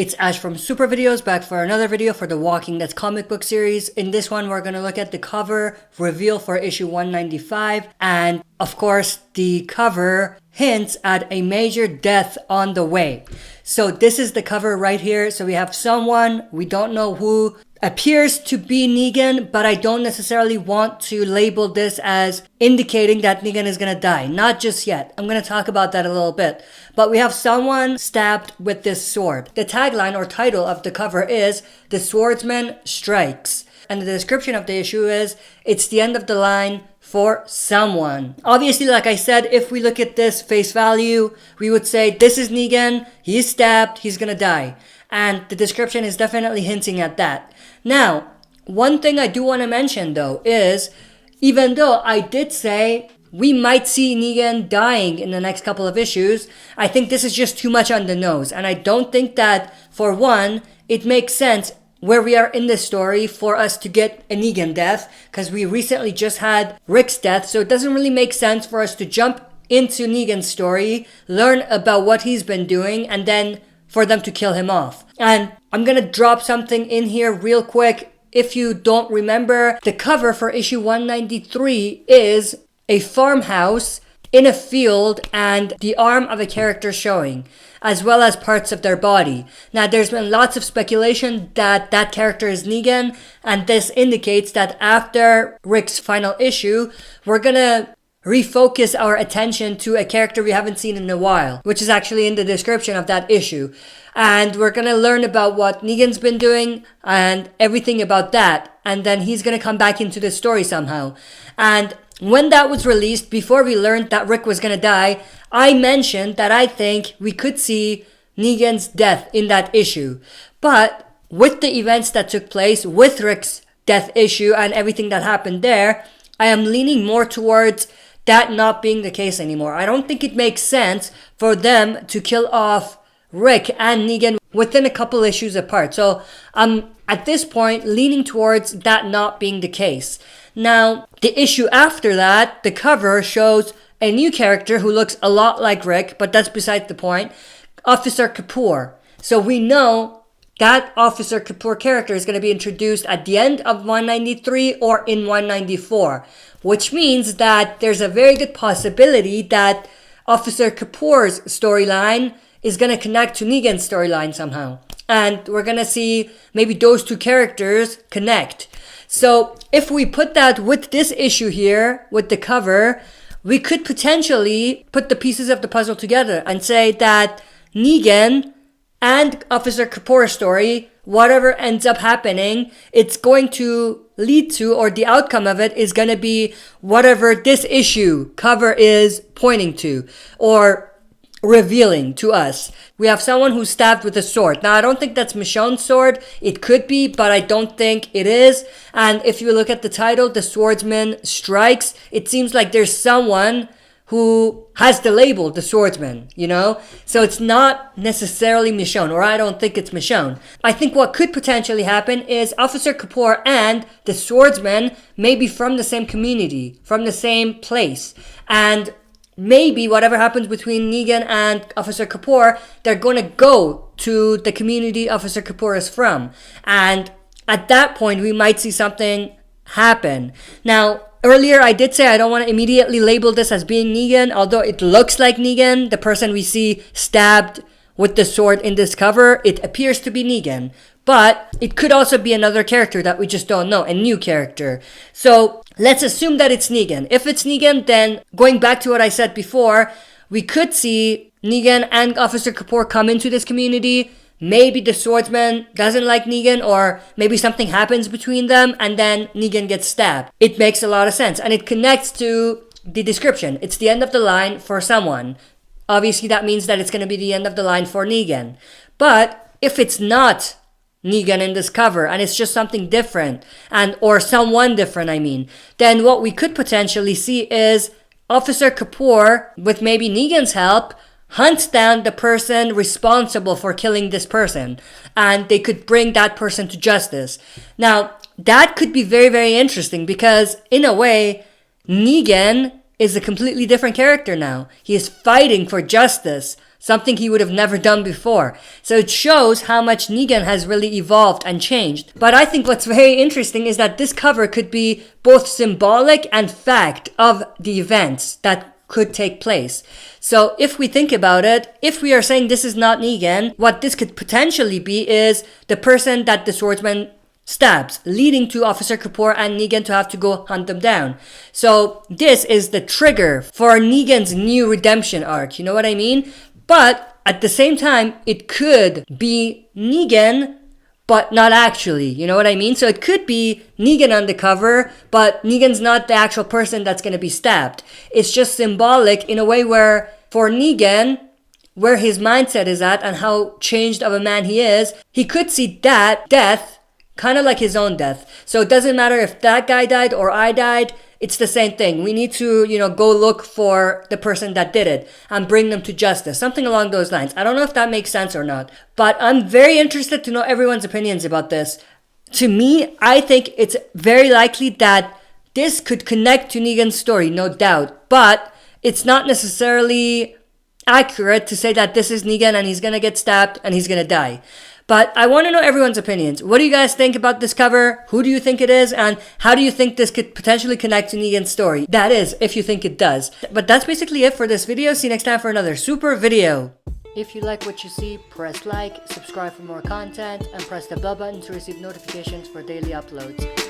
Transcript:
It's Ash from Super Videos, back for another video for the Walking Dead comic book series. In this one, we're going to look at the cover reveal for issue 195. And of course, the cover hints at a major death on the way. So this is the cover right here. So we have someone, we don't know who, appears to be Negan, but I don't necessarily want to label this as indicating that Negan is gonna die. Not just yet. I'm gonna talk about that a little bit. But we have someone stabbed with this sword. The tagline or title of the cover is "The Swordsman Strikes." And the description of the issue is, it's the end of the line for someone. Obviously, like I said, if we look at this face value, we would say this is Negan, he's stabbed, he's gonna die. And the description is definitely hinting at that. Now, one thing I do want to mention though is, even though I did say we might see Negan dying in the next couple of issues, I think this is just too much on the nose. And I don't think that, for one, it makes sense where we are in this story for us to get a Negan death, because we recently just had Rick's death, so it doesn't really make sense for us to jump into Negan's story, learn about what he's been doing, and then for them to kill him off. And I'm gonna drop something in here real quick. If you don't remember, the cover for issue 193 is a farmhouse in a field and the arm of a character showing, as well as parts of their body. Now, there's been lots of speculation that that character is Negan, and this indicates that after Rick's final issue, we're gonna refocus our attention to a character we haven't seen in a while, which is actually in the description of that issue. And we're gonna learn about what Negan's been doing and everything about that. And then he's gonna come back into the story somehow. And when that was released, before we learned that Rick was gonna die, I mentioned that I think we could see Negan's death in that issue. But with the events that took place, with Rick's death issue and everything that happened there, I am leaning more towards that not being the case anymore. I don't think it makes sense for them to kill off Rick and Negan within a couple issues apart. So I'm at this point leaning towards that not being the case. Now, the issue after that, the cover shows a new character who looks a lot like Rick, but that's beside the point, Officer Kapoor. So we know that Officer Kapoor character is going to be introduced at the end of 193 or in 194, which means that there's a very good possibility that Officer Kapoor's storyline is going to connect to Negan's storyline somehow. And we're going to see maybe those two characters connect. So if we put that with this issue here, with the cover, we could potentially put the pieces of the puzzle together and say that Negan and Officer Kapoor's story, whatever ends up happening, it's going to lead to, or the outcome of it is going to be whatever this issue cover is pointing to or revealing to us. We have someone who's stabbed with a sword. Now, I don't think that's Michonne's sword. It could be, but I don't think it is. And if you look at the title, The Swordsman Strikes, it seems like there's someone who has the label, the swordsman, you know? So it's not necessarily Michonne, or I don't think it's Michonne. I think what could potentially happen is Officer Kapoor and the swordsman may be from the same community, from the same place. And maybe whatever happens between Negan and Officer Kapoor, they're gonna go to the community Officer Kapoor is from. And at that point, we might see something happen. Now, earlier I did say I don't want to immediately label this as being Negan, although it looks like Negan, the person we see stabbed with the sword in this cover. It appears to be Negan, but it could also be another character that we just don't know, a new character. So let's assume that it's Negan. If it's Negan, then going back to what I said before, we could see Negan and Officer Kapoor come into this community. Maybe the swordsman doesn't like Negan, or maybe something happens between them and then Negan gets stabbed. It makes a lot of sense, and it connects to the description. It's the end of the line for someone. Obviously, that means that it's going to be the end of the line for Negan. But if it's not Negan in this cover and it's just something different, and or someone different, I mean, then what we could potentially see is Officer Kapoor, with maybe Negan's help, hunts down the person responsible for killing this person, and they could bring that person to justice. Now, that could be very, very interesting, because in a way, Negan is a completely different character now. He is fighting for justice something he would have never done before. So it shows how much Negan has really evolved and changed. But I think what's very interesting is that this cover could be both symbolic and fact of the events that could take place. So if we think about it, if we are saying this is not Negan, what this could potentially be is the person that the swordsman stabs, leading to Officer Kapoor and Negan to have to go hunt them down. So this is the trigger for Negan's new redemption arc, you know what I mean? But at the same time, it could be Negan, but not actually, you know what I mean? So it could be Negan on the cover, but Negan's not the actual person that's going to be stabbed. It's just symbolic in a way where, for Negan, where his mindset is at and how changed of a man he is, he could see that death kind of like his own death. So it doesn't matter if that guy died or I died, it's the same thing. We need to, go look for the person that did it and bring them to justice. Something along those lines. I don't know if that makes sense or not, but I'm very interested to know everyone's opinions about this. To me, I think it's very likely that this could connect to Negan's story, no doubt, but it's not necessarily accurate to say that this is Negan and he's gonna get stabbed and he's gonna die. But I want to know everyone's opinions. What do you guys think about this cover? Who do you think it is? And how do you think this could potentially connect to Negan's story? That is, if you think it does. But that's basically it for this video. See you next time for another super video. If you like what you see, press like, subscribe for more content, and press the bell button to receive notifications for daily uploads.